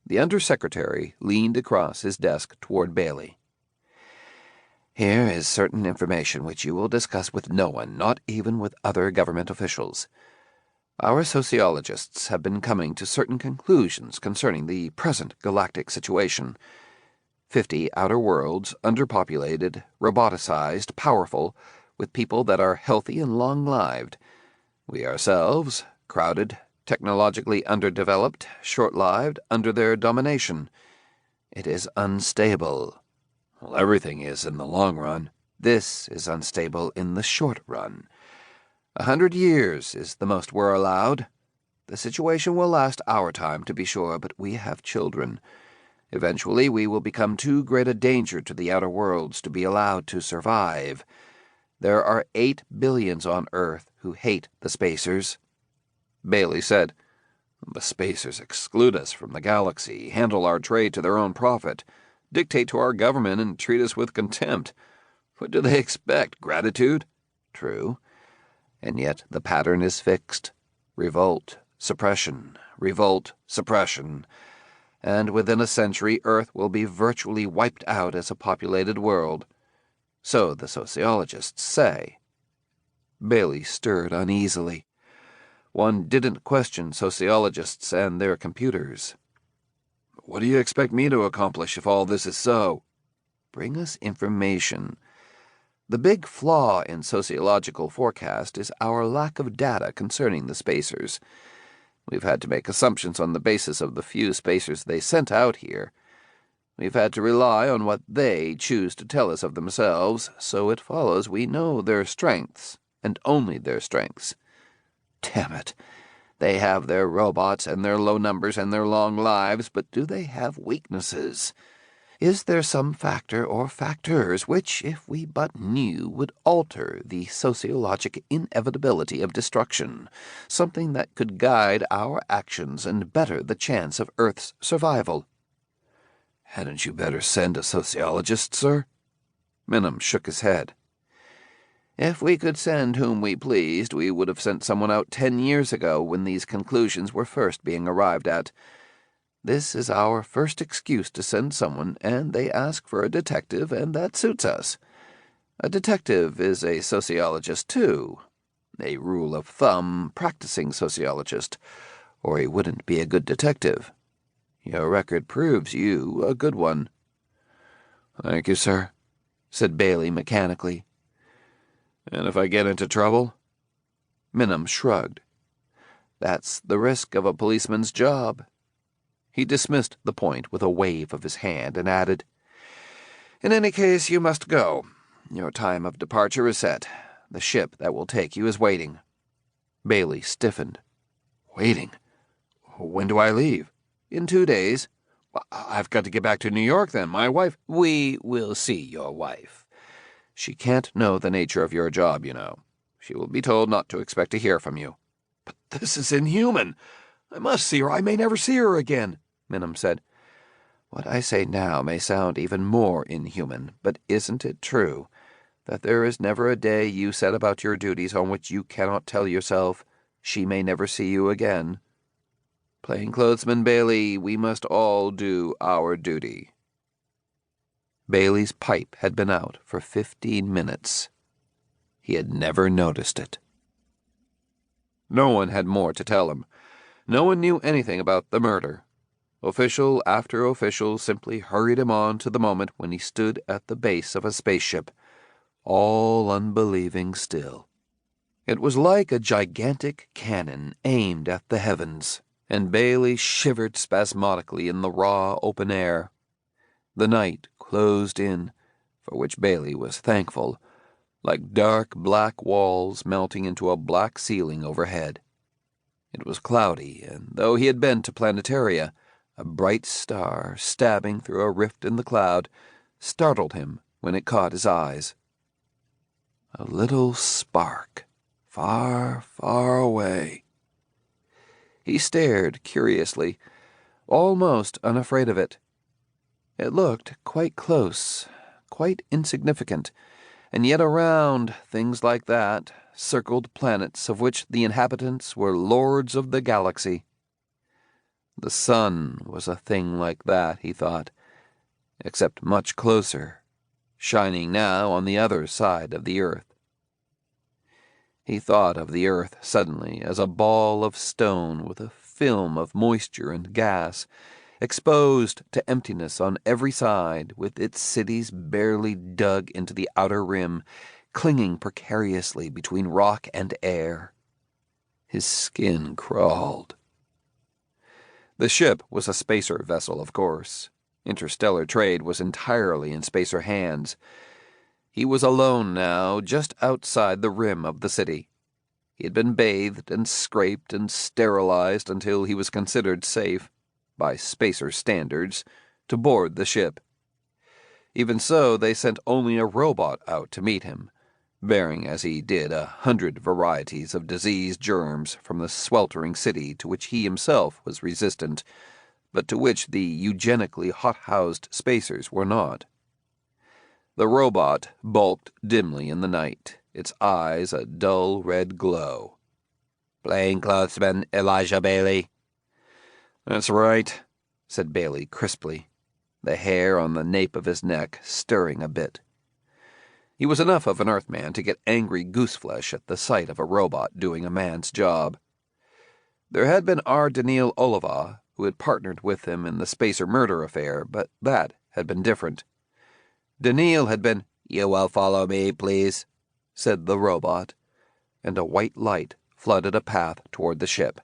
The Undersecretary leaned across his desk toward Baley. "Here is certain information which you will discuss with no one, not even with other government officials. Our sociologists have been coming to certain conclusions concerning the present galactic situation. 50 outer worlds, underpopulated, roboticized, powerful, with people that are healthy and long-lived. We ourselves, crowded, technologically underdeveloped, short-lived, under their domination. It is unstable. Well, everything is in the long run. This is unstable in the short run. 100 years is the most we're allowed. The situation will last our time, to be sure, but we have children. Eventually we will become too great a danger to the outer worlds to be allowed to survive. There are 8 billions on Earth who hate the Spacers." Baley said, "The Spacers exclude us from the galaxy, handle our trade to their own profit, dictate to our government, and treat us with contempt. What do they expect? Gratitude? True. And yet the pattern is fixed. Revolt, suppression, revolt, suppression. And within a century Earth will be virtually wiped out as a populated world. So the sociologists say." Baley stirred uneasily. One didn't question sociologists and their computers. "What do you expect me to accomplish if all this is so?" "Bring us information. The big flaw in sociological forecast is our lack of data concerning the Spacers. We've had to make assumptions on the basis of the few Spacers they sent out here. We've had to rely on what they choose to tell us of themselves, so it follows we know their strengths, and only their strengths. Damn it! They have their robots and their low numbers and their long lives, but do they have weaknesses? Is there some factor or factors which, if we but knew, would alter the sociologic inevitability of destruction, something that could guide our actions and better the chance of Earth's survival?" "Hadn't you better send a sociologist, sir?" Minim shook his head. "If we could send whom we pleased, we would have sent someone out 10 years ago when these conclusions were first being arrived at. This is our first excuse to send someone, and they ask for a detective, and that suits us. A detective is a sociologist, too. A rule of thumb, practicing sociologist, or he wouldn't be a good detective. Your record proves you a good one." "Thank you, sir," said Baley mechanically. "And if I get into trouble?" Minim shrugged. "That's the risk of a policeman's job." He dismissed the point with a wave of his hand and added, "In any case, you must go. Your time of departure is set. The ship that will take you is waiting." Baley stiffened. "Waiting? When do I leave?" "In 2 days." "I've got to get back to New York then. My wife—" "We will see your wife. She can't know the nature of your job, you know. She will be told not to expect to hear from you." "But this is inhuman. I must see her. I may never see her again," Minim said. "What I say now may sound even more inhuman, but isn't it true that there is never a day you set about your duties on which you cannot tell yourself she may never see you again? Plainclothesman Baley, we must all do our duty." Baley's pipe had been out for 15 minutes. He had never noticed it. No one had more to tell him. No one knew anything about the murder. Official after official simply hurried him on to the moment when he stood at the base of a spaceship, all unbelieving still. It was like a gigantic cannon aimed at the heavens, and Baley shivered spasmodically in the raw open air. The night closed in, for which Baley was thankful, like dark black walls melting into a black ceiling overhead. It was cloudy, and though he had been to planetaria, a bright star stabbing through a rift in the cloud startled him when it caught his eyes. A little spark, far, far away. He stared curiously, almost unafraid of it. It looked quite close, quite insignificant, and yet around things like that circled planets of which the inhabitants were lords of the galaxy. The sun was a thing like that, he thought, except much closer, shining now on the other side of the earth. He thought of the earth suddenly as a ball of stone with a film of moisture and gas, exposed to emptiness on every side, with its cities barely dug into the outer rim, clinging precariously between rock and air. His skin crawled. The ship was a spacer vessel, of course. Interstellar trade was entirely in spacer hands. He was alone now, just outside the rim of the city. He had been bathed and scraped and sterilized until he was considered safe, by spacer standards, to board the ship. Even so, they sent only a robot out to meet him, bearing as he did 100 varieties of disease germs from the sweltering city to which he himself was resistant, but to which the eugenically hot-housed spacers were not. The robot bulked dimly in the night, its eyes a dull red glow. "Plainclothesman Elijah Baley." "That's right," said Baley crisply, the hair on the nape of his neck stirring a bit. He was enough of an Earthman to get angry gooseflesh at the sight of a robot doing a man's job. There had been Daneel Olivaw, who had partnered with him in the spacer murder affair, but that had been different. Daneel had been, "You will follow me, please," said the robot, and a white light flooded a path toward the ship.